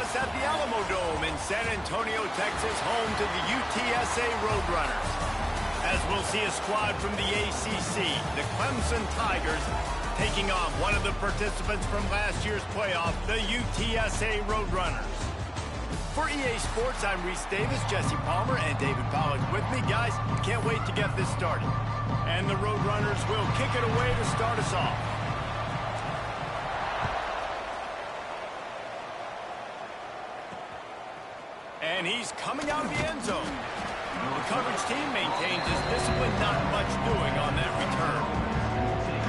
us at the Alamo Dome in San Antonio, Texas, home to the UTSA Roadrunners. As we'll see a squad from the ACC, the Clemson Tigers, taking on one of the participants from last year's playoff, the UTSA Roadrunners. For EA Sports, I'm Reese Davis, Jesse Palmer, and David Pollack with me. Guys, can't wait to get this started. And the Roadrunners will kick it away to start us off. And he's coming out of the end zone. The coverage team maintains his discipline, not much doing on that return.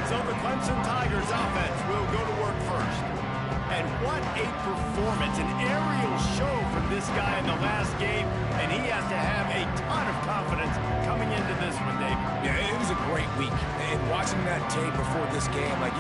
So the Clemson Tigers offense will go to work first. And what a performance, an aerial show from this guy in the last game, and he has to have a ton of confidence coming into this one, Dave. Yeah, it was a great week. And watching that tape before this game, like...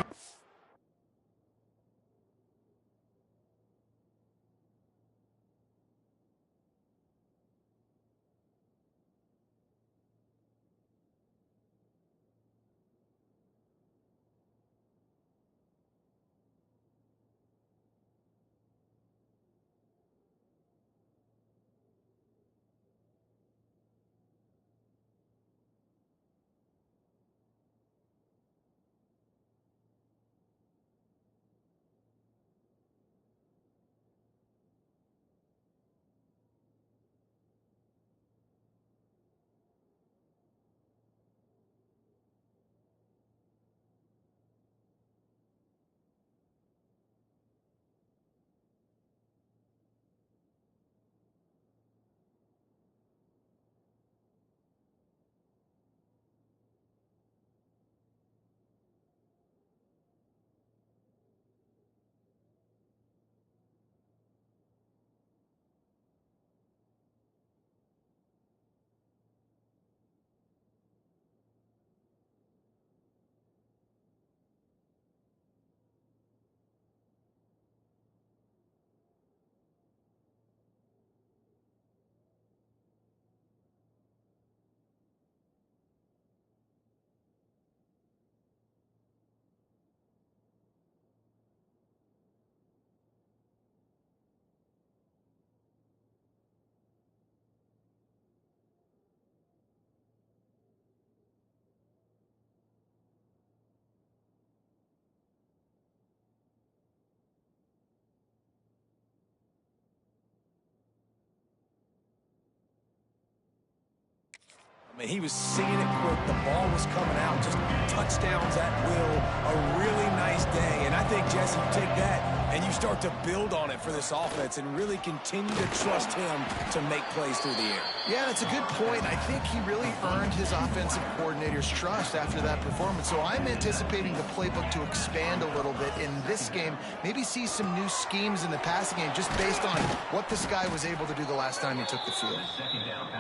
I mean, he was seeing it quick. The ball was coming out. Just touchdowns at will. A really nice day. And I think, Jesse, you take that and you start to build on it for this offense and really continue to trust him to make plays through the air. Yeah, that's a good point. I think he really earned his offensive coordinator's trust after that performance. So I'm anticipating the playbook to expand a little bit in this game. Maybe see some new schemes in the passing game just based on what this guy was able to do the last time he took the field.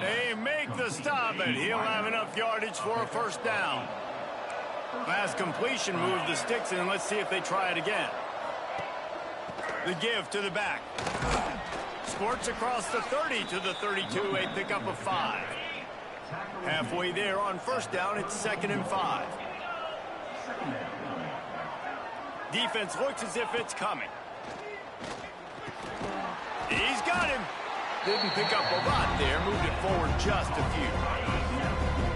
They make the stop, and he'll have enough yardage for a first down. Last completion moved the sticks, and let's see if they try it again. The give to the back. Sports across the 30 to the 32, a pickup of 5. Halfway there on first down, it's 2nd and 5. Defense looks as if it's coming. He's got him. Didn't pick up a lot there, moved it forward just a few.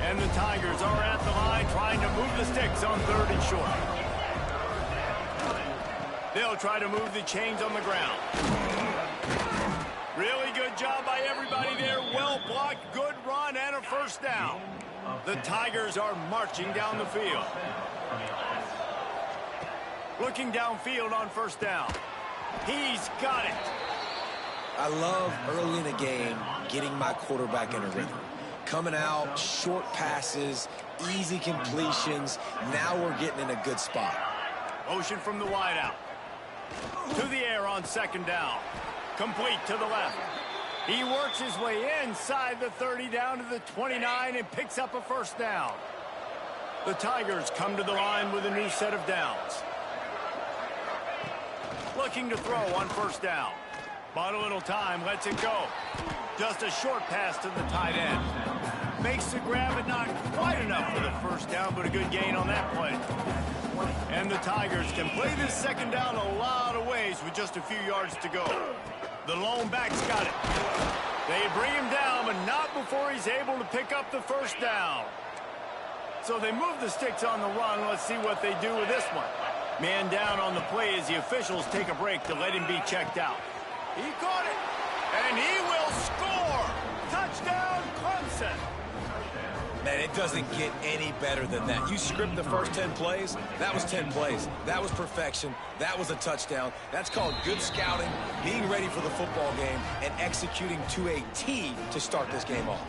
And the Tigers are at the line trying to move the sticks on 3rd and short. They'll try to move the chains on the ground. Really good job by everybody there. Well blocked, good run, and a first down. The Tigers are marching down the field. Looking downfield on first down. He's got it. I love early in the game getting my quarterback in a rhythm. Coming out, short passes, easy completions. Now we're getting in a good spot. Motion from the wideout. To the air on 2nd down. Complete to the left. He works his way inside the 30 down to the 29 and picks up a first down. The Tigers come to the line with a new set of downs. Looking to throw on first down. Bought a little time, lets it go. Just a short pass to the tight end. Makes the grab, but not quite enough for the first down, but a good gain on that play. And the Tigers can play this 2nd down a lot of ways with just a few yards to go. The lone back's got it. They bring him down, but not before he's able to pick up the first down. So they move the sticks on the run. Let's see what they do with this one. Man down on the play as the officials take a break to let him be checked out. He caught it, and he will score. Touchdown, Clemson. Man, it doesn't get any better than that. You script the first 10 plays, that was 10 plays. That was perfection. That was a touchdown. That's called good scouting, being ready for the football game, and executing to a T to start this game off.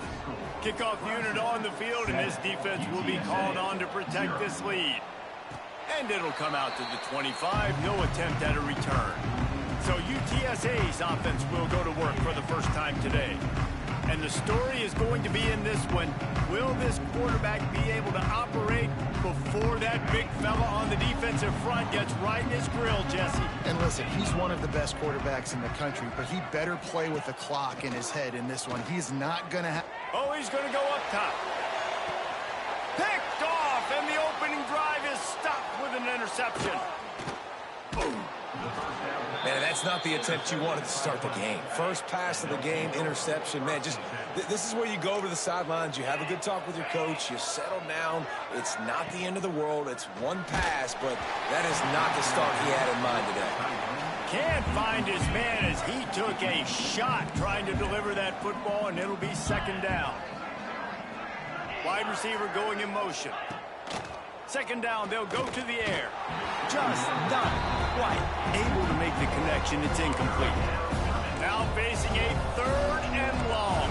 Kickoff unit on the field, and this defense will be called on to protect this lead. And it'll come out to the 25. No attempt at a return. So UTSA's offense will go to work for the first time today. And the story is going to be in this one. Will this quarterback be able to operate before that big fella on the defensive front gets right in his grill, Jesse? And listen, he's one of the best quarterbacks in the country, but he better play with the clock in his head in this one. He's not going to have... Oh, he's going to go up top. Picked off, and the opening drive is stopped with an interception. Boom. Man, that's not the attempt you wanted to start the game. First pass of the game, interception. Man, just this is where you go over the sidelines. You have a good talk with your coach. You settle down. It's not the end of the world. It's one pass, but that is not the start he had in mind today. Can't find his man as he took a shot trying to deliver that football, and it'll be second down. Wide receiver going in motion. Second down, they'll go to the air. Just not quite able to make the connection. It's incomplete. Now facing a third and long.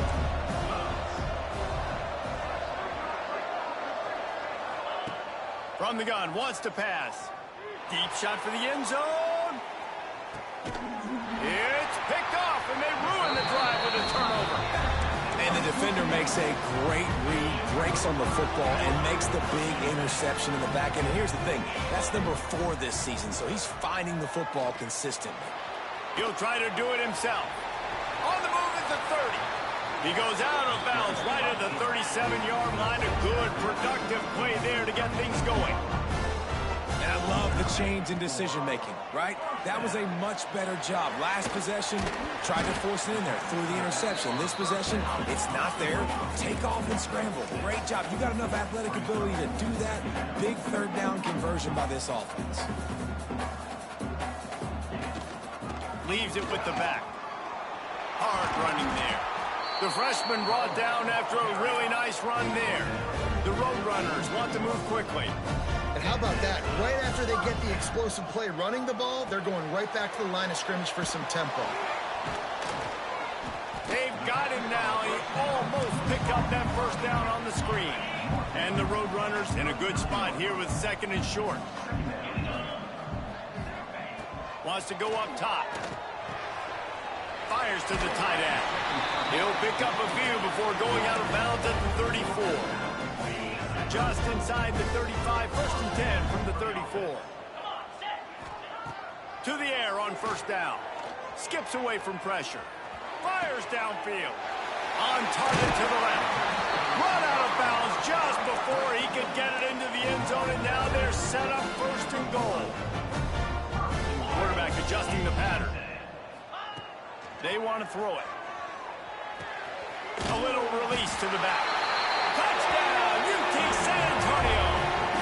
From the gun, wants to pass. Deep shot for the end zone. It's picked off, and they ruin the drive with a turnover. And the defender makes a great read, breaks on the football, and makes the big interception in the back end. And here's the thing, that's number 4 this season, so he's finding the football consistently. He'll try to do it himself. On the move at the 30. He goes out of bounds right at the 37-yard line. A good, productive play there to get things going. And I love the change in decision-making, right? That was a much better job. Last possession, tried to force it in there, threw the interception. This possession, it's not there. Take off and scramble. Great job. You got enough athletic ability to do that. Big third down conversion by this offense. Leaves it with the back. Hard running there. The freshman brought down after a really nice run there. The Roadrunners want to move quickly. And how about that? Right after they get the explosive play running the ball, they're going right back to the line of scrimmage for some tempo. They've got him now. He almost picked up that first down on the screen. And the Roadrunners in a good spot here with second and short. Wants to go up top. Fires to the tight end. He'll pick up a few before going out of bounds at the 34. Just inside the 35, first and 10 from the 34. To the air on first down. Skips away from pressure. Fires downfield. On target to the left. Run out of bounds just before he could get it into the end zone, and now they're set up first and goal. Quarterback adjusting the pattern. They want to throw it. A little release to the back. Touchdown, UT San Antonio.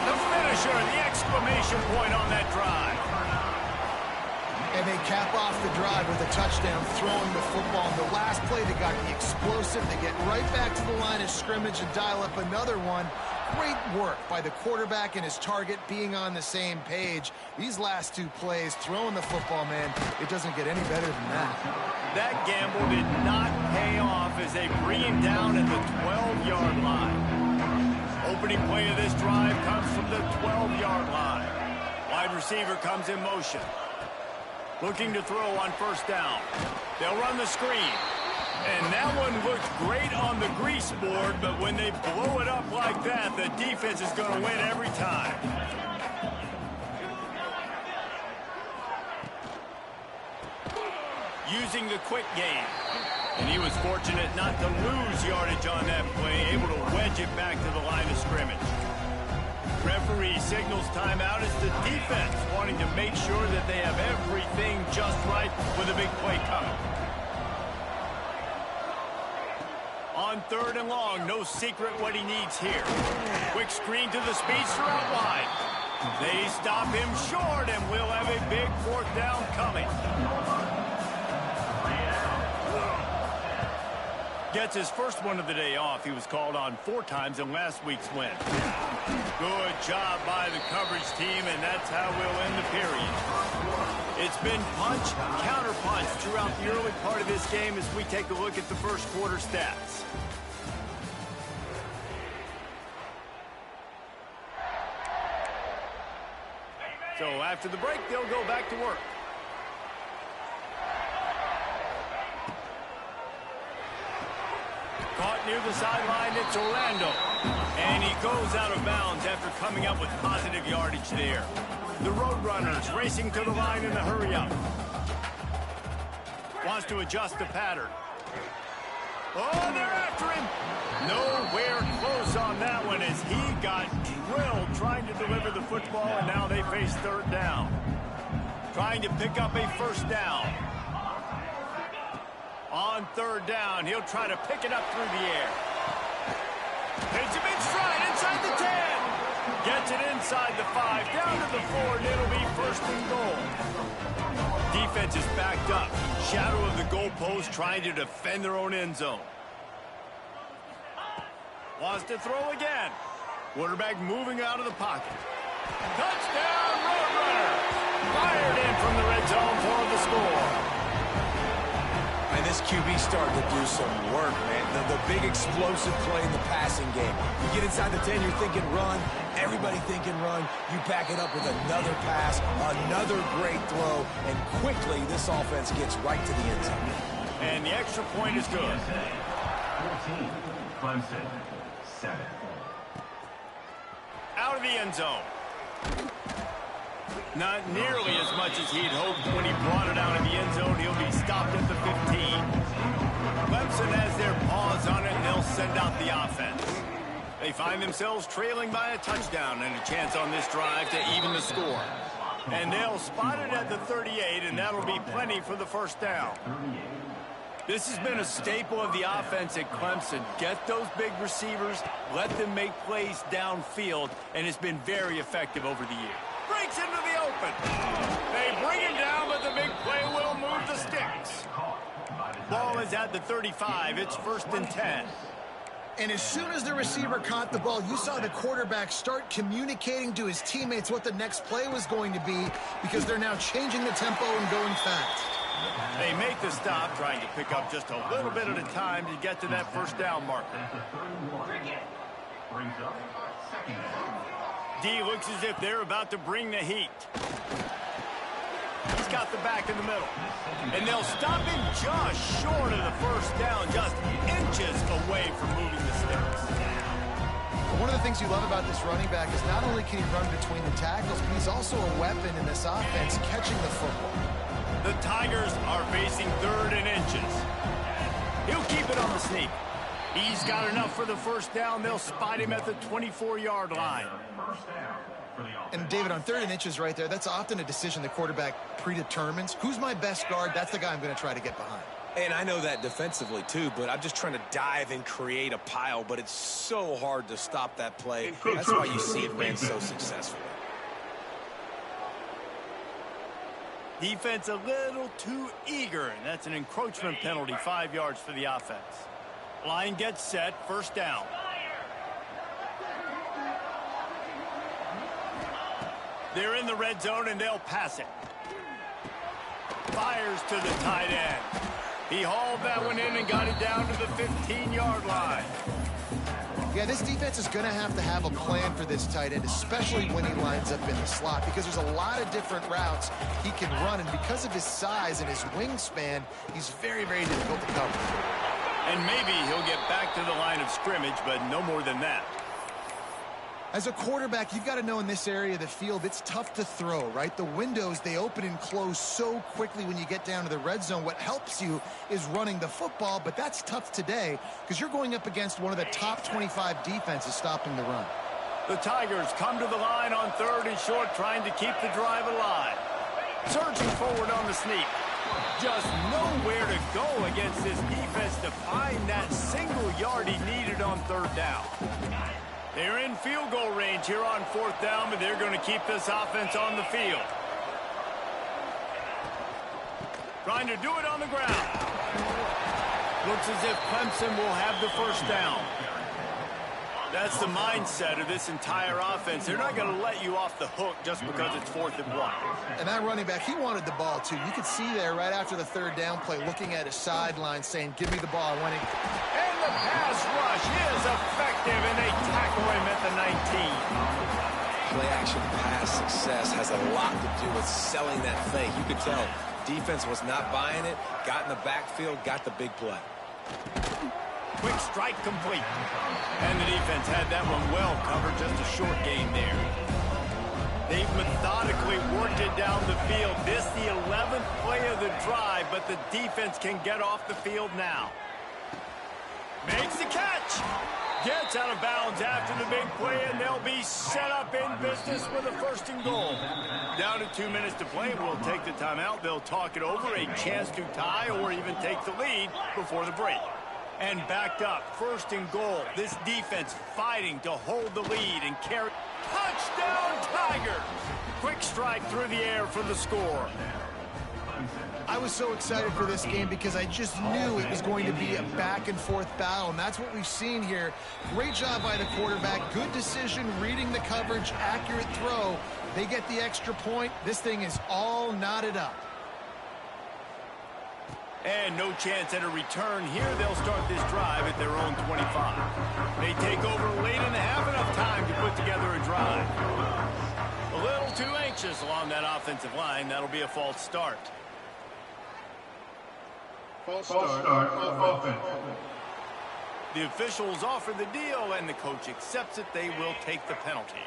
The finisher, the exclamation point on that drive. And they cap off the drive with a touchdown, throwing the football. In the last play, they got the explosive. They get right back to the line of scrimmage and dial up another one. Great work by the quarterback and his target being on the same page. These last 2 plays, throwing the football, man, it doesn't get any better than that. That gamble did not pay off as they bring him down at the 12-yard line. Opening play of this drive comes from the 12-yard line. Wide receiver comes in motion. Looking to throw on first down. They'll run the screen. And that one looked great on the grease board, but when they blow it up like that, the defense is going to win every time. Using the quick game. And he was fortunate not to lose yardage on that play, able to wedge it back to the line of scrimmage. Referee signals timeout as the defense wanting to make sure that they have everything just right with a big play coming. On 3rd and long, no secret what he needs here. Quick screen to the speedster out wide. They stop him short, and we'll have a big 4th down coming. Gets his first one of the day off. He was called on 4 times in last week's win. Good job by the coverage team, and that's how we'll end the period. It's been punch, counter-punch throughout the early part of this game as we take a look at the first quarter stats. So after the break, they'll go back to work. Caught near the sideline, it's Orlando. And he goes out of bounds after coming up with positive yardage there. The Roadrunners racing to the line in the hurry-up. Wants to adjust the pattern. Oh, they're after him. Nowhere close on that one as he got drilled trying to deliver the football, and now they face 3rd down. Trying to pick up a 1st down. On 3rd down, he'll try to pick it up through the air. Hits him in stride inside the 10. Gets it inside the 5, down to the 4, and it'll be 1st and goal. Defense is backed up. Shadow of the goalpost trying to defend their own end zone. Wants to throw again. Quarterback moving out of the pocket. Touchdown, Roadrunner! Fired in from the red zone for the score. And this QB's starting to do some work, man. The big explosive play in the passing game. You get inside the 10, you're thinking run. Everybody thinking run. You back it up with another pass, another great throw, and quickly this offense gets right to the end zone. And the extra point is good. 14, Clemson, 7. Out of the end zone. Not nearly as much as he'd hoped when he brought it out of the end zone. He'll be stopped at the 15. Clemson has their paws on it, and they'll send out the offense. They find themselves trailing by a touchdown and a chance on this drive to even the score. And they'll spot it at the 38, and that'll be plenty for the 1st down. This has been a staple of the offense at Clemson. Get those big receivers, let them make plays downfield, and it's been very effective over the years. Breaks into the open. They bring him down, but the big play will move the sticks. Ball is at the 35. It's 1st and 10. And as soon as the receiver caught the ball, you saw the quarterback start communicating to his teammates what the next play was going to be because they're now changing the tempo and going fast. They make the stop, trying to pick up just a little bit at a time to get to that 1st down marker. D looks as if they're about to bring the heat. He's got the back in the middle. And they'll stop him just short of the 1st down, just inches away from moving the sticks. One of the things you love about this running back is not only can he run between the tackles, but he's also a weapon in this offense, catching the football. The Tigers are facing 3rd and inches. He'll keep it on the sneak. He's got enough for the 1st down. They'll spot him at the 24-yard line. And David, on 3rd and inches right there, that's often a decision the quarterback predetermines. Who's my best guard? That's the guy I'm going to try to get behind. And I know that defensively, too, but I'm just trying to dive and create a pile, but it's so hard to stop that play. That's why you see it ran so successfully. Defense a little too eager, and that's an encroachment penalty, 5 yards for the offense. Line gets set, 1st down. They're in the red zone, and they'll pass it. Fires to the tight end. He hauled that one in and got it down to the 15-yard line. Yeah, this defense is going to have a plan for this tight end, especially when he lines up in the slot, because there's a lot of different routes he can run, and because of his size and his wingspan, he's very, very difficult to cover. And maybe he'll get back to the line of scrimmage, but no more than that. As a quarterback, you've got to know in this area of the field, it's tough to throw, right? The windows, they open and close so quickly when you get down to the red zone. What helps you is running the football, but that's tough today because you're going up against one of the top 25 defenses stopping the run. The Tigers come to the line on 3rd and short, trying to keep the drive alive. Surging forward on the sneak. Just nowhere to go against this defense to find that single yard converted on third down. They're in field goal range here on fourth down, but they're going to keep this offense on the field. Trying to do it on the ground. Looks as if Clemson will have the first down. That's the mindset of this entire offense. They're not going to let you off the hook just because it's 4th and 1. And that running back, he wanted the ball, too. You could see there right after the third down play, looking at his sideline, saying, give me the ball. I want to... And the pass rush is effective, and they tackle him at the 19. Play-action pass success has a lot to do with selling that fake. You could tell defense was not buying it, got in the backfield, got the big play. Quick strike complete. And the defense had that one well covered, just a short gain there. They've methodically worked it down the field. This the 11th play of the drive, but the defense can get off the field now. Makes the catch. Gets out of bounds after the big play, and they'll be set up in business with a 1st and goal. Down to 2 minutes to play, we'll take the timeout. They'll talk it over, a chance to tie or even take the lead before the break. And backed up, 1st and goal. This defense fighting to hold the lead and carry. Touchdown, Tigers! Quick strike through the air for the score. I was so excited for this game because I just knew it was going to be a back-and-forth battle, and that's what we've seen here. Great job by the quarterback. Good decision, reading the coverage, accurate throw. They get the extra point. This thing is all knotted up. And no chance at a return here. They'll start this drive at their own 25. They take over late in the half, enough time to put together a drive. A little too anxious along that offensive line. That'll be a false start. False start, offense. The officials offer the deal, and the coach accepts it. They will take the penalty.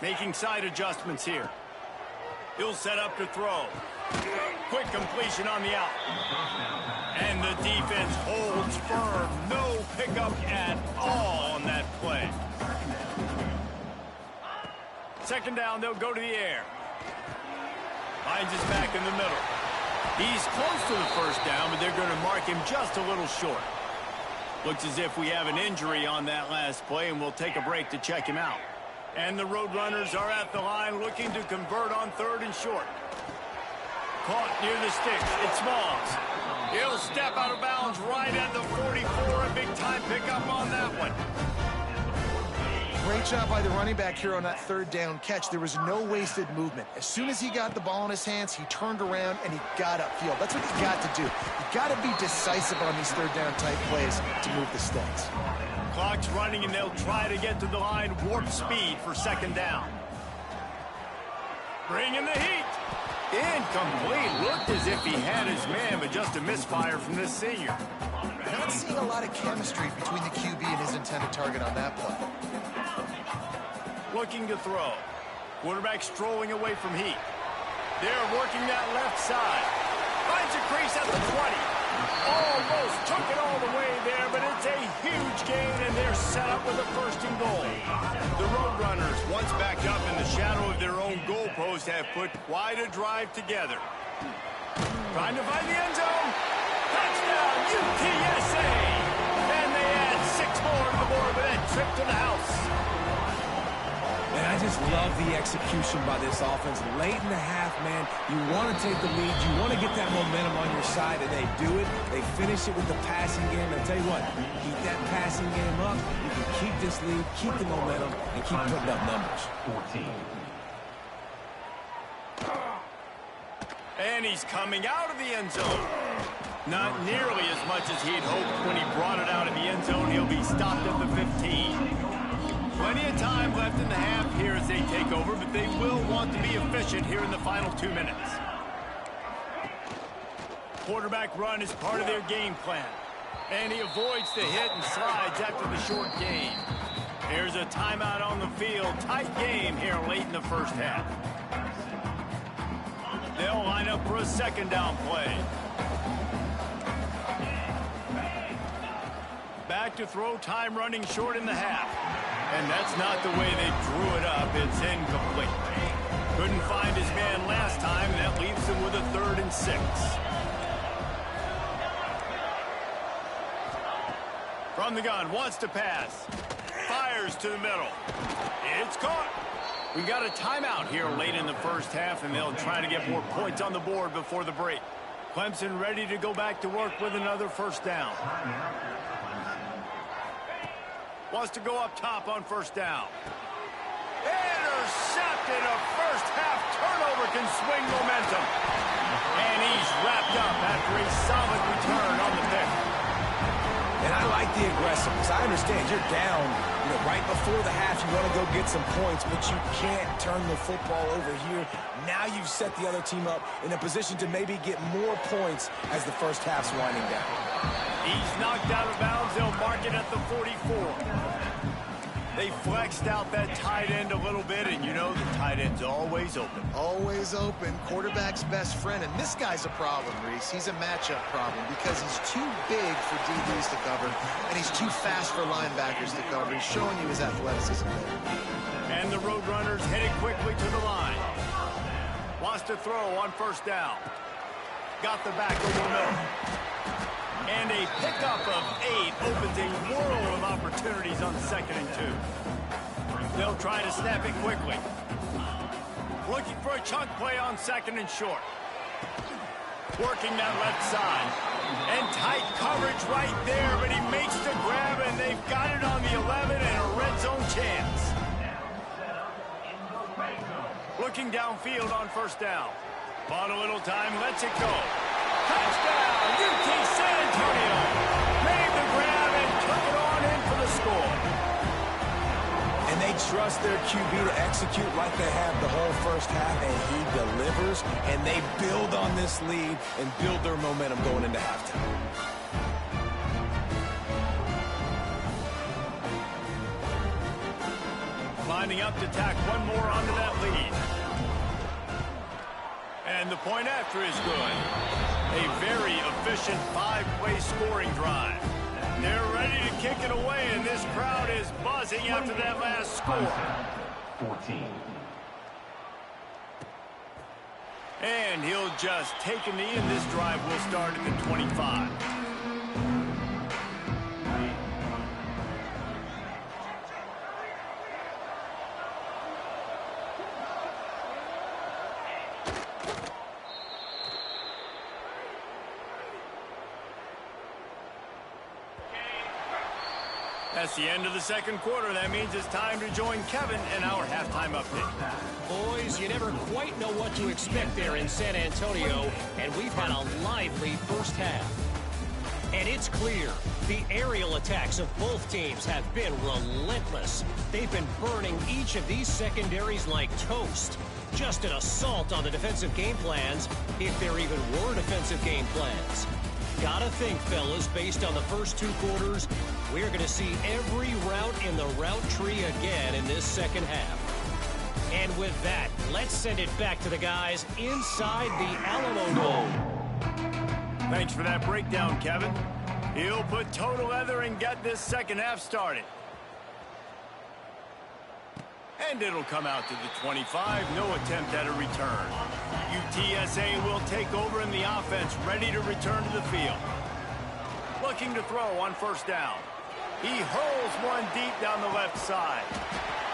Making side adjustments here. He'll set up to throw. Quick completion on the out. And the defense holds firm. No pickup at all on that play. 2nd down, they'll go to the air. Finds his back in the middle. He's close to the 1st down, but they're going to mark him just a little short. Looks as if we have an injury on that last play, and we'll take a break to check him out. And the Roadrunners are at the line looking to convert on 3rd and short. Caught near the sticks. It's Smalls. He'll step out of bounds right at the 44. A big-time pickup on that one. Great job by the running back here on that 3rd down catch. There was no wasted movement. As soon as he got the ball in his hands, he turned around and he got upfield. That's what you got to do. You got to be decisive on these 3rd down type plays to move the sticks. Clock's running, and they'll try to get to the line warp speed for 2nd down. Bringing the heat. Incomplete. Looked as if he had his man, but just a misfire from this senior. Not seeing a lot of chemistry between the QB and his intended target on that play. Looking to throw. Quarterback strolling away from heat. They're working that left side. Finds a crease at the 20. Almost took it all the way there, but it's a huge gain, and they're set up with a 1st and goal. The Roadrunners, once backed up in the shadow of their own goalpost, have put quite a drive together. Trying to find the end zone. Touchdown, UTSA! And they add 6 more to the board with that trip to the house. And I just love the execution by this offense. Late in the half, man, you want to take the lead. You want to get that momentum on your side, and they do it. They finish it with the passing game. And I'll tell you what, keep that passing game up. You can keep this lead, keep the momentum, and keep putting up numbers. 14. And he's coming out of the end zone. Not nearly as much as he'd hoped when he brought it out of the end zone. He'll be stopped at the 15. Plenty of time left in the half here as they take over, but they will want to be efficient here in the final 2 minutes. Quarterback run is part of their game plan. And he avoids the hit and slides after the short gain. There's a timeout on the field. Tight game here late in the 1st half. They'll line up for a 2nd down play. Back to throw, time running short in the half. And that's not the way they drew it up. It's incomplete. Couldn't find his man last time, and that leaves him with a 3rd and 6. From the gun, wants to pass. Fires to the middle. It's caught. We've got a timeout here late in the first half, and they'll try to get more points on the board before the break. Clemson ready to go back to work with another first down. Wants to go up top on first down. Intercepted. A first half turnover can swing momentum. And he's wrapped up after a solid return on the pick. And I like the aggressiveness. I understand you're down, right before the half. You want to go get some points, but you can't turn the football over here. Now you've set the other team up in a position to maybe get more points as the first half's winding down. He's knocked out of bounds. They'll mark it at the 44. They flexed out that tight end a little bit, and the tight end's always open. Always open. Quarterback's best friend. And this guy's a problem, Reese. He's a matchup problem because he's too big for DBs to cover, and he's too fast for linebackers to cover. He's showing you his athleticism there. And the Roadrunners headed quickly to the line. Wants to throw on first down. Got the back over the middle. And a pickup of 8 opens a world of opportunities on 2nd and 2. They'll try to snap it quickly. Looking for a chunk play on 2nd and short. Working that left side. And tight coverage right there, but he makes the grab, and they've got it on the 11 and a red zone chance. Looking downfield on first down. Bought a little time, lets it go. Touchdown, UT San Antonio. Made the grab and took it on in for the score. And they trust their QB to execute like they have the whole first half, and he delivers, and they build on this lead and build their momentum going into halftime. Lining up to tack one more onto that lead. And the point after is good. A very efficient 5-play scoring drive. They're ready to kick it away, and this crowd is buzzing after that last score. 14. And he'll just take a knee, and this drive will start at the 25. That's the end of the second quarter. That means it's time to join Kevin in our halftime update. Boys, you never quite know what to expect there in San Antonio, and we've had a lively first half. And it's clear, the aerial attacks of both teams have been relentless. They've been burning each of these secondaries like toast. Just an assault on the defensive game plans, if there even were defensive game plans. Gotta think, fellas, based on the first 2 quarters, we're going to see every route in the route tree again in this second half. And with that, let's send it back to the guys inside the Alamo Dome. Thanks for that breakdown, Kevin. He'll put total leather and get this second half started. And it'll come out to the 25. No attempt at a return. UTSA will take over in the offense, ready to return to the field. Looking to throw on first down. He hurls one deep down the left side.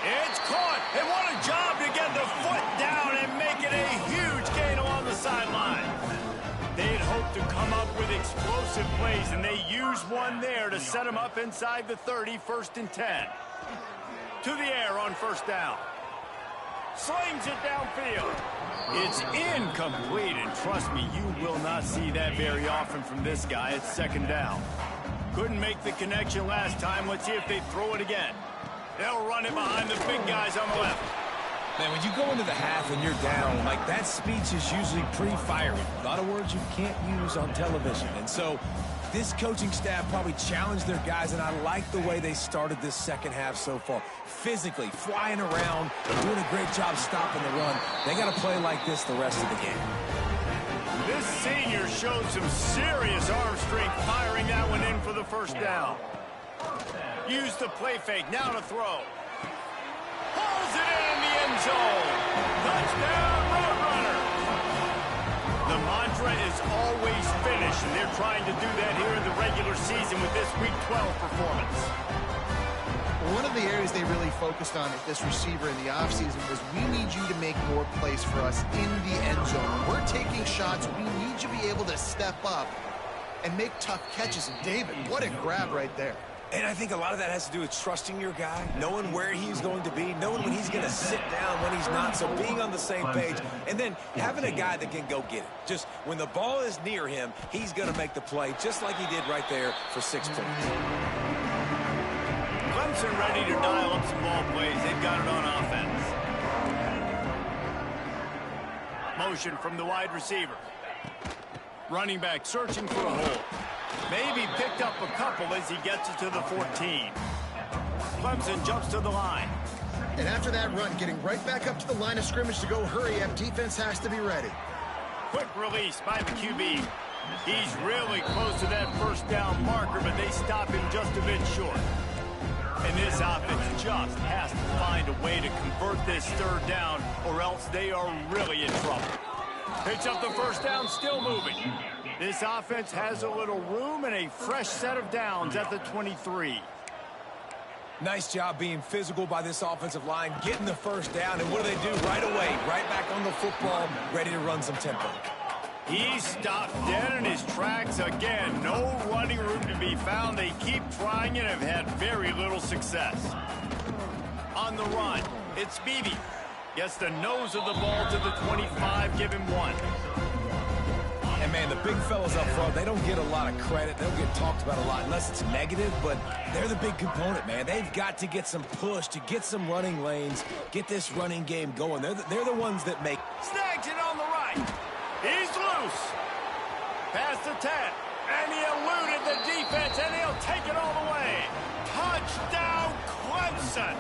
It's caught. And what a job to get the foot down and make it a huge gain along the sideline. They'd hoped to come up with explosive plays, and they used one there to set them up inside the 30, 1st and 10. To the air on first down. Slings it downfield. It's incomplete, and trust me, you will not see that very often from this guy. It's 2nd down. Couldn't make the connection last time. Let's see if they throw it again. They'll run it behind the big guys on the left. Man, when you go into the half and you're down, like that speech is usually pretty fiery. A lot of words you can't use on television. And so this coaching staff probably challenged their guys, and I like the way they started this second half so far. Physically, flying around, doing a great job stopping the run. They got to play like this the rest of the game. This senior showed some serious arm strength, firing that one in for the first down. Use the play fake, now to throw. Pulls it in the end zone. Touchdown, Roadrunner. The mantra is always finish, and they're trying to do that here in the regular season with this Week 12 performance. One of the areas they really focused on at this receiver in the offseason was we need you to make more plays for us in the end zone. We're taking shots. We need you to be able to step up and make tough catches. And David, what a grab right there. And I think a lot of that has to do with trusting your guy, knowing where he's going to be, knowing when he's going to sit down, when he's not, so being on the same page, and then having a guy that can go get it. Just when the ball is near him, he's going to make the play, just like he did right there for 6 points. Clemson ready to dial up some ball plays. They've got it on offense. Motion from the wide receiver. Running back searching for a hole. Maybe picked up a couple as he gets it to the 14. Clemson jumps to the line. And after that run, getting right back up to the line of scrimmage to go hurry up, defense has to be ready. Quick release by the QB. He's really close to that first down marker, but they stop him just a bit short. And this offense just has to find a way to convert this third down, or else they are really in trouble. Picks up the first down, still moving. This offense has a little room and a fresh set of downs at the 23. Nice job being physical by this offensive line, getting the first down, and what do they do right away? Right back on the football, ready to run some tempo. He stopped dead in his tracks again. No running room to be found. They keep trying and have had very little success. On the run, it's Beebe. Gets the nose of the ball to the 25, give him 1. And, man, the big fellas up front, they don't get a lot of credit. They don't get talked about a lot unless it's negative, but they're the big component, man. They've got to get some push, to get some running lanes, get this running game going. They're the ones that make. Snags it on the right. He's loose. Past the 10. And he eluded the defense, and he'll take it all the way. Touchdown, Clemson.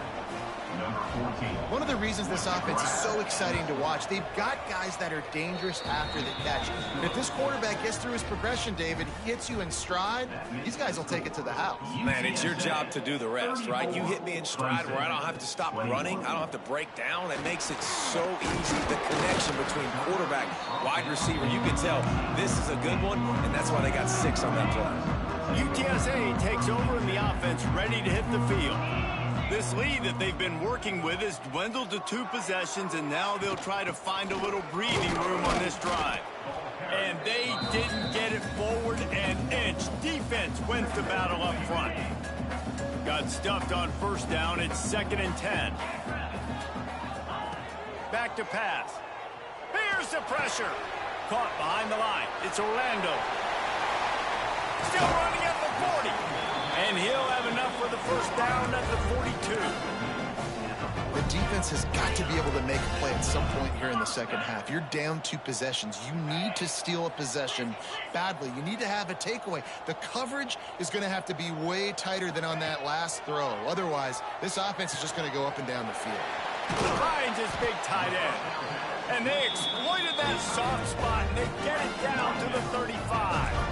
One of the reasons this offense is so exciting to watch, they've got guys that are dangerous after the catch. And if this quarterback gets through his progression, David, he hits you in stride, these guys will take it to the house. Man, it's your job to do the rest, right? You hit me in stride where I don't have to stop running. I don't have to break down. It makes it so easy. The connection between quarterback, wide receiver, you can tell this is a good one, and that's why they got 6 on that play. UTSA takes over in the offense, ready to hit the field. This lead that they've been working with has dwindled to 2 possessions, and now they'll try to find a little breathing room on this drive. And they didn't get it forward an inch. Defense wins the battle up front. Got stuffed on first down. It's 2nd and 10. Back to pass. Here's the pressure. Caught behind the line. It's Orlando. Still running at the 40. And he'll have enough for the first down at the 42. The defense has got to be able to make a play at some point here in the second half. You're down 2 possessions. You need to steal a possession badly. You need to have a takeaway. The coverage is going to have to be way tighter than on that last throw. Otherwise, this offense is just going to go up and down the field. Finds his big tight end. And they exploited that soft spot, and they get it down to the 35.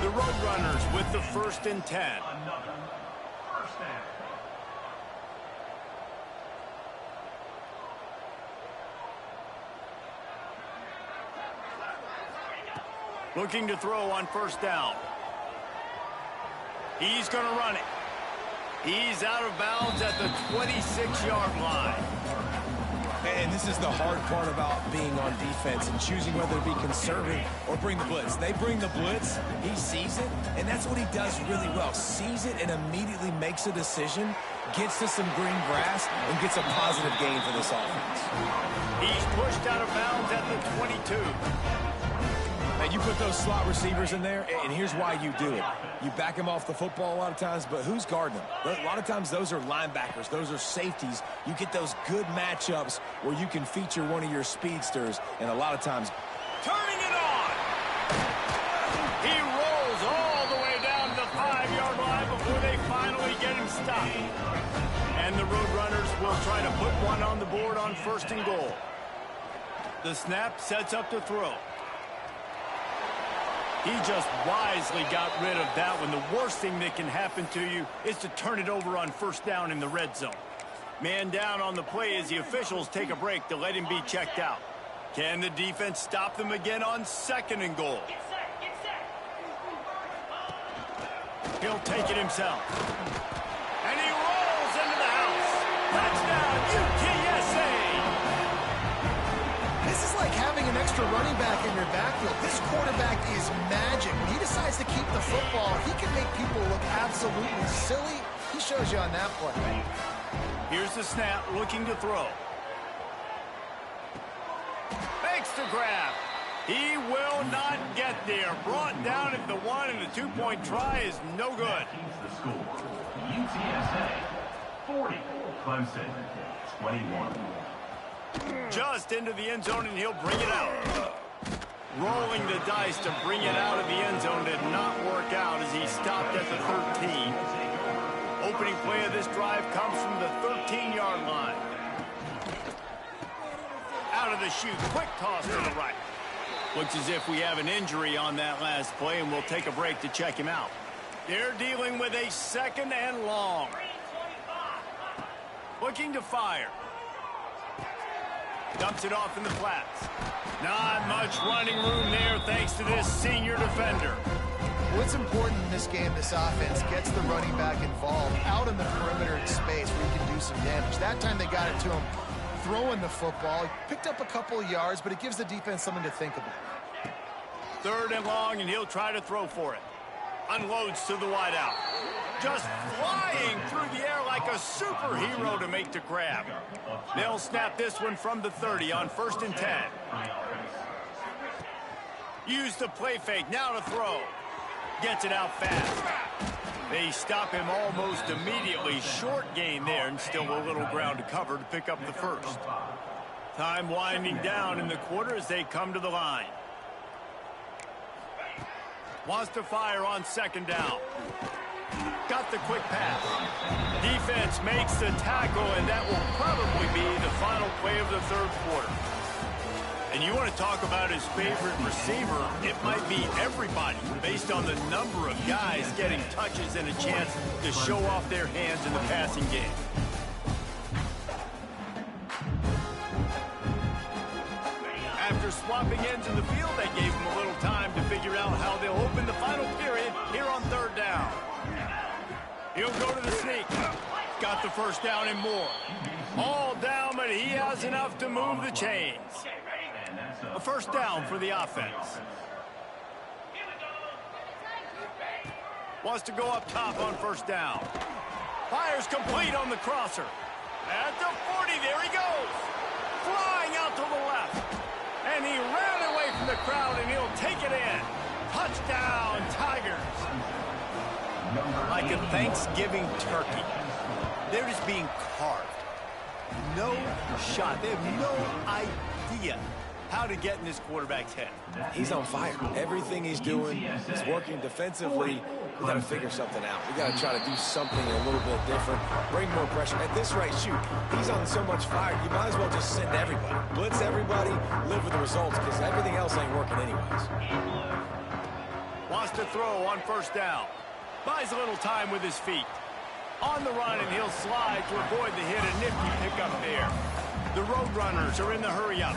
The Roadrunners with the 1st and 10. Looking to throw on first down. He's going to run it. He's out of bounds at the 26-yard line. And this is the hard part about being on defense and choosing whether to be conservative or bring the blitz. They bring the blitz, he sees it, and that's what he does really well. Sees it and immediately makes a decision, gets to some green grass, and gets a positive gain for this offense. He's pushed out of bounds at the 22. And you put those slot receivers in there, and here's why you do it. You back them off the football a lot of times, but who's guarding them? A lot of times those are linebackers. Those are safeties. You get those good matchups where you can feature one of your speedsters, and a lot of times. Turning it on! He rolls all the way down to the 5-yard line before they finally get him stopped. And the Roadrunners will try to put one on the board on 1st and goal. The snap sets up to throw. He just wisely got rid of that one. The worst thing that can happen to you is to turn it over on first down in the red zone. Man down on the play as the officials take a break to let him be checked out. Can the defense stop them again on 2nd and goal? He'll take it himself. And he rolls into the house. Touchdown, UTSA! This is like having an extra running back in your backfield. This quarterback is magic. When he decides to keep the football, he can make people look absolutely silly. He shows you on that play. Here's the snap, looking to throw. Fakes the grab. He will not get there. Brought down at the 1, and the 2-point try is no good. The score, UTSA 40, Clemson 21. Just into the end zone, and he'll bring it out. Rolling the dice to bring it out of the end zone did not work out as he stopped at the 13. Opening play of this drive comes from the 13-yard line. Out of the chute, quick toss to the right. Looks as if we have an injury on that last play, and we'll take a break to check him out. They're dealing with a 2nd and long. Looking to fire. Dumps it off in the flats. Not much running room there thanks to this senior defender. What's important in this game, this offense gets the running back involved out in the perimeter space where he can do some damage. That time they got it to him throwing the football. He picked up a couple of yards, but it gives the defense something to think about. 3rd and long, and he'll try to throw for it. Unloads to the wideout. Just flying through the air like a superhero to make the grab. They'll snap this one from the 30 on 1st and 10. Use the play fake, now to throw. Gets it out fast. They stop him almost immediately. Short gain there, and still a little ground to cover to pick up the 1st. Time winding down in the quarter as they come to the line. Wants to fire on 2nd down. Got the quick pass. Defense makes the tackle, and that will probably be the final play of the 3rd quarter. And you want to talk about his favorite receiver, it might be everybody based on the number of guys getting touches and a chance to show off their hands in the passing game. After swapping ends in the field, that gave him a little time to figure out how they'll open the final period here on 3rd down. He'll go to the sneak. Got the 1st down and more. All down, but he has enough to move the chains. A 1st down for the offense. Wants to go up top on 1st down. Fires complete on the crosser. At the 40, there he goes. Flying out to the left. And he ran away from the crowd, and he'll take it in. Touchdown, Tigers. Like a Thanksgiving turkey. They're just being carved. No shot. They have no idea how to get in this quarterback's head. He's on fire. Everything he's doing is working defensively. We got to figure something out. We got to try to do something a little bit different. Bring more pressure. At this rate, shoot, he's on so much fire, you might as well just send everybody. Blitz everybody, live with the results, because everything else ain't working anyways. Wants to throw on 1st down. Buys a little time with his feet. On the run, and he'll slide to avoid the hit. A nifty pickup there. The Roadrunners are in the hurry-up.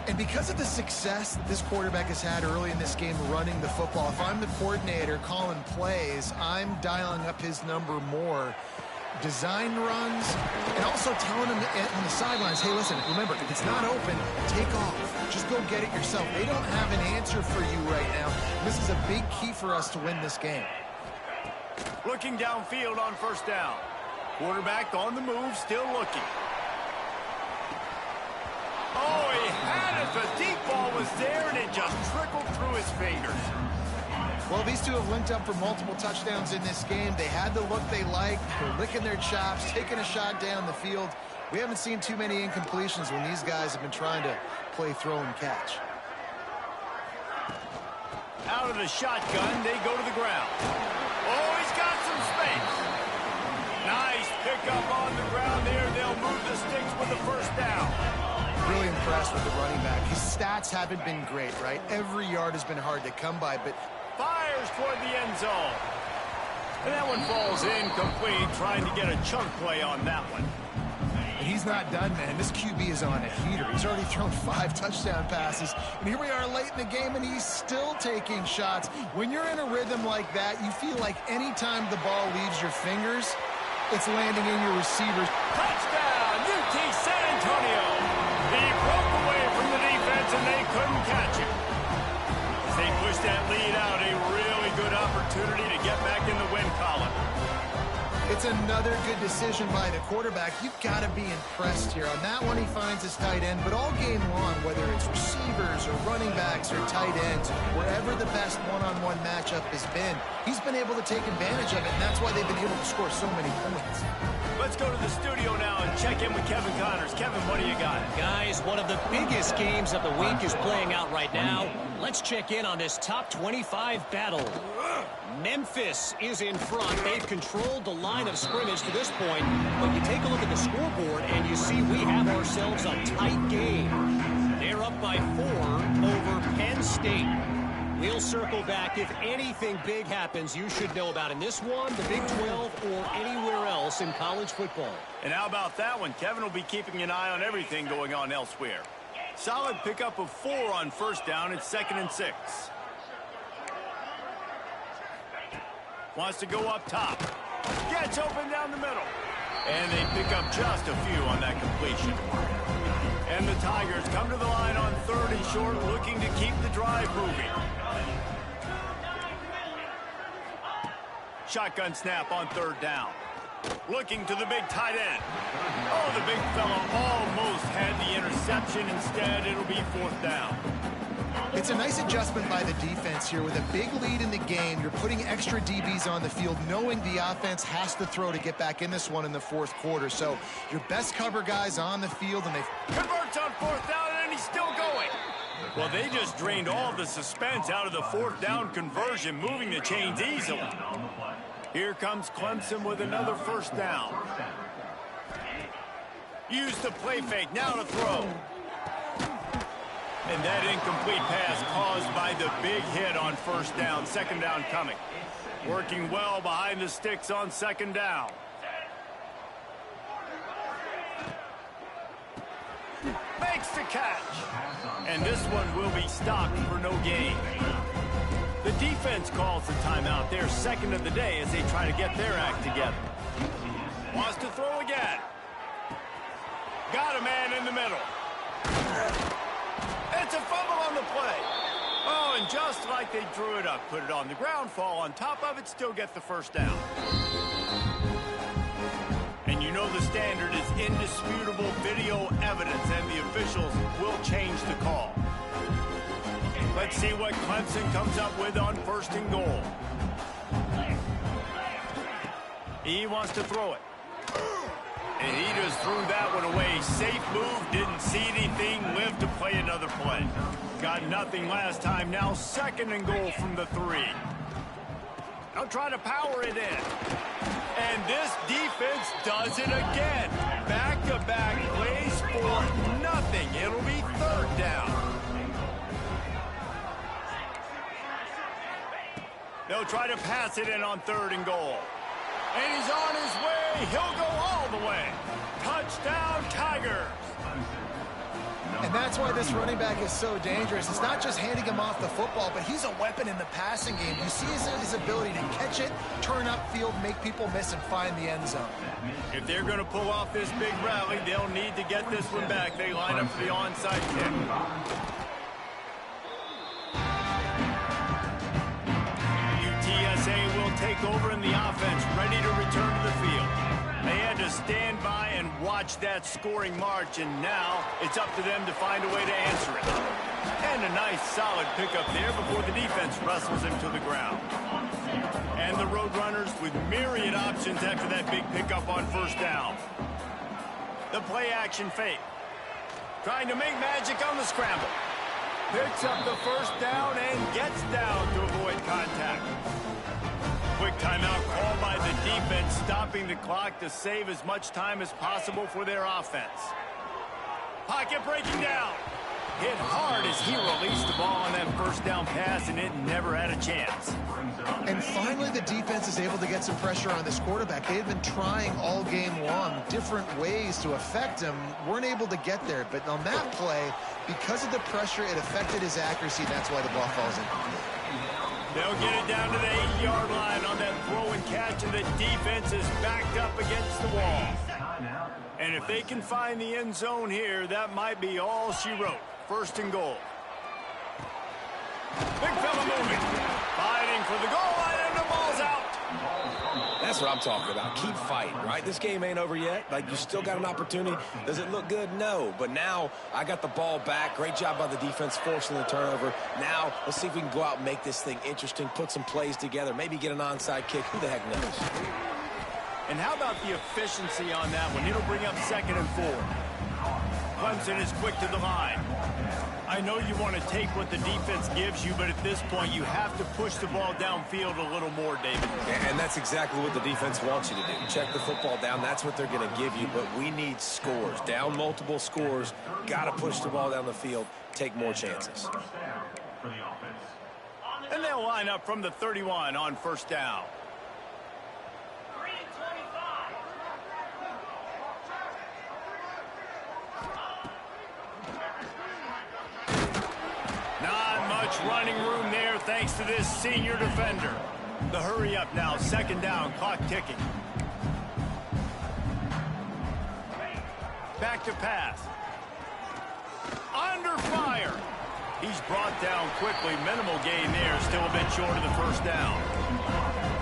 And because of the success that this quarterback has had early in this game running the football, if I'm the coordinator calling plays, I'm dialing up his number more. Design runs, and also telling him on the sidelines, hey, listen, remember, if it's not open, take off. Just go get it yourself. They don't have an answer for you right now. This is a big key for us to win this game. Looking downfield on 1st down. Quarterback on the move, still looking. Oh, he had it. The deep ball was there, and it just trickled through his fingers. Well, these two have linked up for multiple touchdowns in this game. They had the look they liked. They're licking their chops, taking a shot down the field. We haven't seen too many incompletions when these guys have been trying to play throw and catch. Out of the shotgun, they go to the ground. Oh, he's got some space. Nice pickup on the ground there. They'll move the sticks with the 1st down. Really impressed with the running back. His stats haven't been great, right? Every yard has been hard to come by, but fires toward the end zone. And that one falls incomplete, trying to get a chunk play on that one. And he's not done, man. This QB is on a heater. He's already thrown 5 touchdown passes. And here we are late in the game, and he's still taking shots. When you're in a rhythm like that, you feel like any time the ball leaves your fingers, it's landing in your receivers. Touchdown, UT San Antonio. He broke away from the defense, and they couldn't catch him. As they pushed that lead out, a really good opportunity to get back in the win column. It's another good decision by the quarterback. You've got to be impressed here. On that one, he finds his tight end, but all game long, whether it's receivers or running backs or tight ends, wherever the best one-on-one matchup has been, he's been able to take advantage of it, and that's why they've been able to score so many points. Let's go to the studio now and check in with Kevin Connors. Kevin, what do you got? Guys, one of the biggest games of the week is playing out right now. Let's check in on this top 25 battle. Memphis is in front. They've controlled the line of scrimmage to this point, but you take a look at the scoreboard and you see we have ourselves a tight game. They're up by 4 over Penn State. We'll circle back. If anything big happens, you should know about in this one, the Big 12, or anywhere else in college football. And how about that one? Kevin will be keeping an eye on everything going on elsewhere. Solid pickup of 4 on first down. It's 2nd and 6. Wants to go up top. Gets open down the middle. And they pick up just a few on that completion. And the Tigers come to the line on 3rd and short, looking to keep the drive moving. Shotgun snap on 3rd down. Looking to the big tight end. Oh, the big fella almost had the interception. Instead, it'll be 4th down. It's a nice adjustment by the defense here. With a big lead in the game, you're putting extra DBs on the field, knowing the offense has to throw to get back in this one in the 4th quarter. So your best cover guys on the field, and they converts on 4th down, and he's still going. Well, they just drained all of the suspense out of the 4th down conversion, moving the chains easily. Here comes Clemson with another 1st down. Use the play fake, now to throw. And that incomplete pass caused by the big hit on 1st down. 2nd down coming. Working well behind the sticks on 2nd down. Makes the catch. And this one will be stopped for no gain. The defense calls the timeout. They're 2nd of the day as they try to get their act together. Wants to throw again. Got a man in the middle. It's a fumble on the play. Oh, and just like they drew it up, put it on the ground, fall on top of it, still get the 1st down. And you know the standard is indisputable video evidence, and the officials will change the call. Let's see what Clemson comes up with on 1st and goal. He wants to throw it. And he just threw that one away. Safe move, didn't see anything, lived to play another play. Got nothing last time, now 2nd and goal from the 3. They'll try to power it in. And this defense does it again. Back-to-back plays for nothing. It'll be 3rd down. They'll try to pass it in on 3rd and goal. And he's on his way. He'll go all the way. Touchdown, Tigers. And that's why this running back is so dangerous. It's not just handing him off the football, but he's a weapon in the passing game. You see his ability to catch it, turn upfield, make people miss, and find the end zone. If they're going to pull off this big rally, they'll need to get this one back. They line up for the onside kick. UTSA will take over in the offense, ready to return to the field. They had to stand by and watch that scoring march, and now it's up to them to find a way to answer it. And a nice, solid pickup there before the defense wrestles him to the ground. And the Roadrunners with myriad options after that big pickup on 1st down. The play-action fake. Trying to make magic on the scramble. Picks up the 1st down and gets down to avoid contact. Quick timeout called by the defense, stopping the clock to save as much time as possible for their offense. Pocket breaking down. Hit hard as he released the ball on that 1st down pass, and it never had a chance. And finally, the defense is able to get some pressure on this quarterback. They've been trying all game long different ways to affect him. Weren't able to get there. But on that play, because of the pressure, it affected his accuracy. That's why the ball falls in. They'll get it down to the 8-yard line on that throw and catch, and the defense is backed up against the wall. And if they can find the end zone here, that might be all she wrote. First and goal. Big fella moving. Fighting for the goal line, and the ball's out. That's what I'm talking about. Keep fighting, right? This game ain't over yet. Like, you still got an opportunity. Does it look good? No. But now I got the ball back. Great job by the defense forcing the turnover. Now let's see if we can go out and make this thing interesting, put some plays together, maybe get an onside kick. Who the heck knows? And how about the efficiency on that one? It'll bring up 2nd and 4. Clemson is quick to the line. I know you want to take what the defense gives you, but at this point, you have to push the ball downfield a little more, David. And that's exactly what the defense wants you to do. Check the football down. That's what they're going to give you, but we need scores. Down multiple scores. Got to push the ball down the field. Take more chances. And they'll line up from the 31 on first down. Running room there thanks to this senior defender. The hurry up now, 2nd down, clock ticking. Back to pass. Under fire. He's brought down quickly. Minimal gain there, still a bit short of the first down.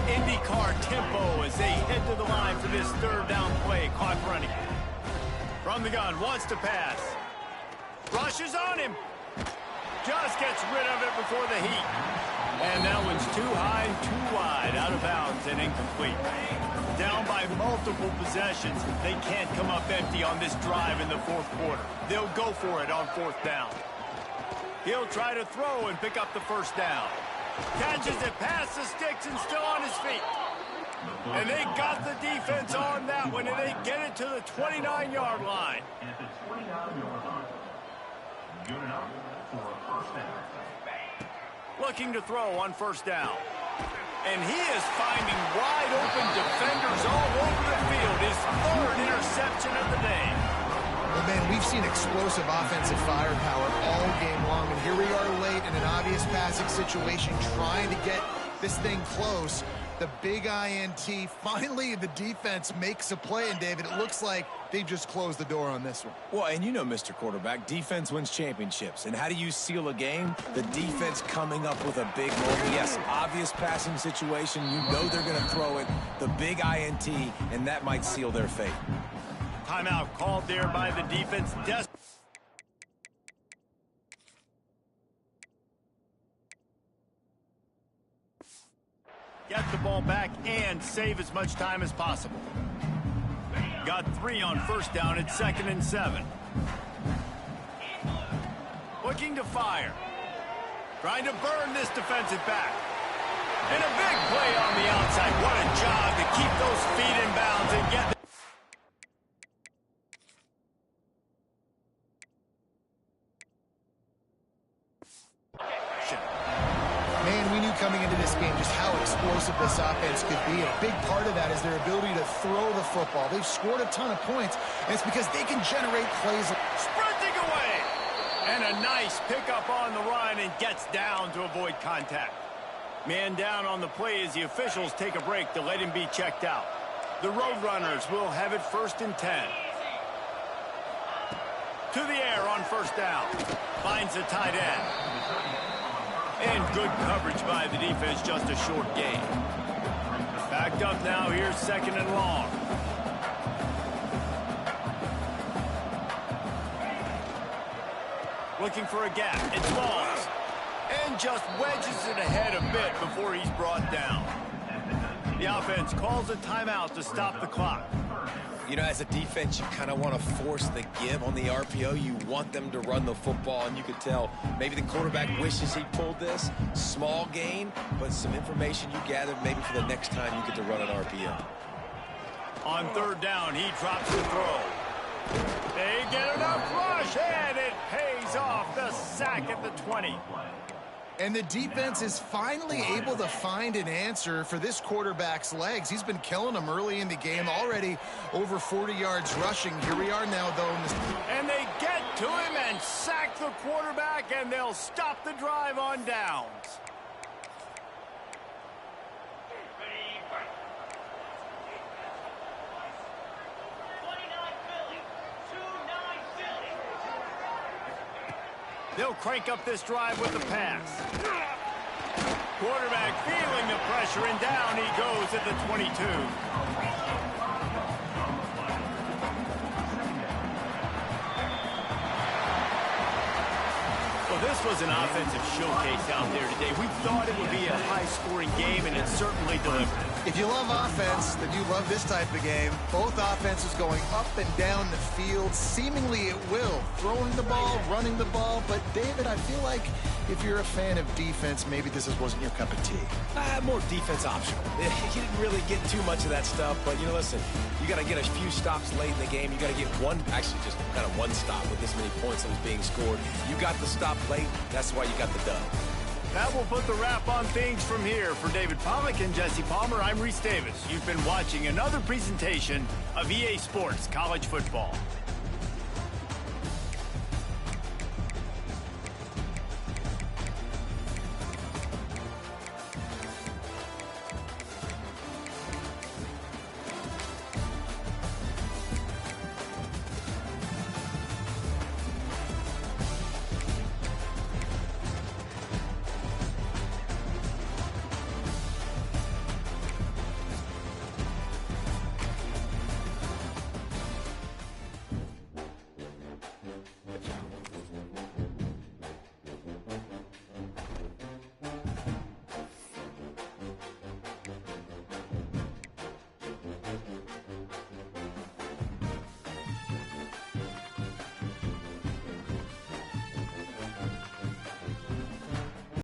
IndyCar tempo as they head to the line for this 3rd down play. Clock running. From the gun, wants to pass. Rushes on him. Just gets rid of it before the heat. And that one's too high, too wide, out of bounds and incomplete. Down by multiple possessions. They can't come up empty on this drive in the 4th quarter. They'll go for it on 4th down. He'll try to throw and pick up the 1st down. Catches it past the sticks and still on his feet. And they got the defense on that one, and they get it to the 29-yard line. At the 29-yard line. Good enough. Looking to throw on 1st down. And he is finding wide open defenders all over the field. His 3rd interception of the day. Well, man, we've seen explosive offensive firepower all game long, and here we are late in an obvious passing situation trying to get this thing close. The big INT. Finally, the defense makes a play, and David, it looks like they just closed the door on this one. Well, and you know, Mr. Quarterback, defense wins championships. And how do you seal a game? The defense coming up with a big moment. Yes, obvious passing situation. You know they're going to throw it. The big INT, and that might seal their fate. Timeout called there by the defense. Get the ball back and save as much time as possible. Got 3 on 1st down at 2nd and 7. Looking to fire. Trying to burn this defensive back. And a big play on the outside. What a job to keep those feet in bounds and get Man, we knew coming into this game just how explosive this offense could be. A big part of that is their ability to throw the football. They've scored a ton of points, and it's because they can generate plays. Sprinting away! And a nice pickup on the run and gets down to avoid contact. Man down on the play as the officials take a break to let him be checked out. The Roadrunners will have it 1st and 10. To the air on 1st down. Finds the tight end. And good coverage by the defense, just a short gain. Backed up now, here's 2nd and long. Looking for a gap, it falls. And just wedges it ahead a bit before he's brought down. The offense calls a timeout to stop the clock. You know, as a defense, you kind of want to force the give on the RPO. You want them to run the football, and you could tell maybe the quarterback wishes he pulled this. Small gain, but some information you gathered maybe for the next time you get to run an RPO. On 3rd down, he drops the throw. They get enough rush, and it pays off. The sack at the 20. And the defense is finally able to find an answer for this quarterback's legs. He's been killing them early in the game, already over 40 yards rushing. Here we are now, though. And they get to him and sack the quarterback, and they'll stop the drive on downs. They'll crank up this drive with the pass. Quarterback feeling the pressure, and down he goes at the 22. Well, this was an offensive showcase out there today. We thought it would be a high-scoring game, and it certainly delivered. If you love offense, then you love this type of game. Both offenses going up and down the field, seemingly at will. Throwing the ball, running the ball. But, David, I feel like if you're a fan of defense, maybe this wasn't your cup of tea. More defense optional. You didn't really get too much of that stuff, but, listen, you got to get a few stops late in the game. You got to get actually just kind of one stop with this many points that was being scored. You got the stop late. That's why you got the dub. That will put the wrap on things from here. For David Pollack and Jesse Palmer, I'm Reese Davis. You've been watching another presentation of EA Sports College Football.